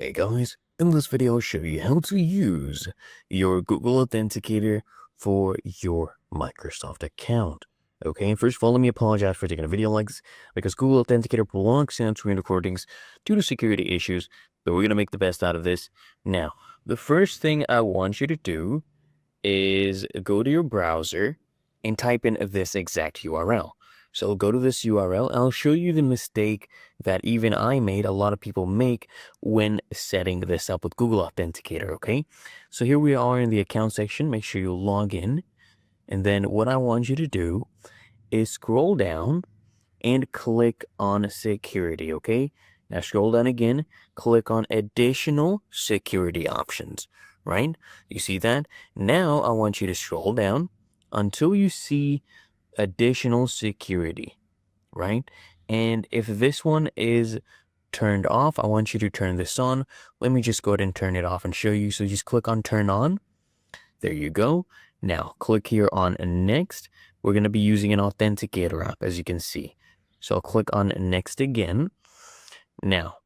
Hey guys, in this video I'll show you how to use your Google Authenticator for your Microsoft account. Okay, first of all, let me apologize for taking a video like this because Google Authenticator blocks answering recordings due to security issues, but we're going to make the best out of this. Now, the first thing I want you to do is go to your browser and type in this exact URL. So go to this URL. I'll show you the mistake that even I made, a lot of people make when setting this up with Google Authenticator, okay? So here we are in the account section. Make sure you log in. And then what I want you to do is scroll down and click on security, okay? Now scroll down again, click on additional security options, right? You see that? Now I want you to scroll down until you see additional security, right? And if this one is turned off, I want you to turn this on. Let me just go ahead and turn it off and show you. So just click on turn on. There you go. Now click here on next. We're going to be using an authenticator app, as you can see. So I'll click on next again. Now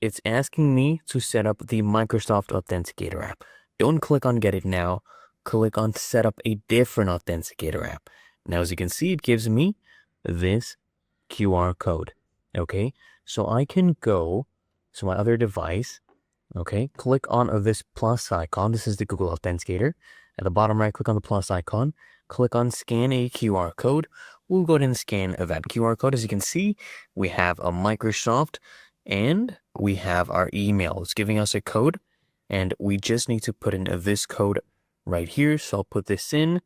it's asking me to set up the Microsoft Authenticator app. Don't click on get it now. Click on set up a different authenticator app. Now, as you can see, it gives me this QR code. Okay, so I can go to my other device. Okay, click on this plus icon. This is the Google Authenticator. At the bottom right, click on the plus icon. Click on scan a QR code. We'll go ahead and scan that QR code. As you can see, we have a Microsoft and we have our email. It's giving us a code and we just need to put in this code right here. So I'll put this in.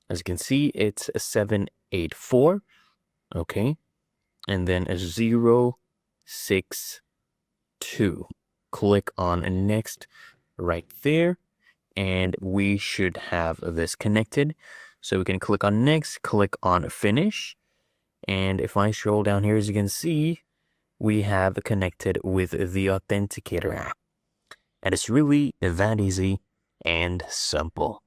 As you can see, it's 784. Okay. And then a 062. Click on next right there. And we should have this connected. So we can click on next, click on finish. And if I scroll down here, as you can see, we have connected with the Authenticator app. And it's really that easy and simple.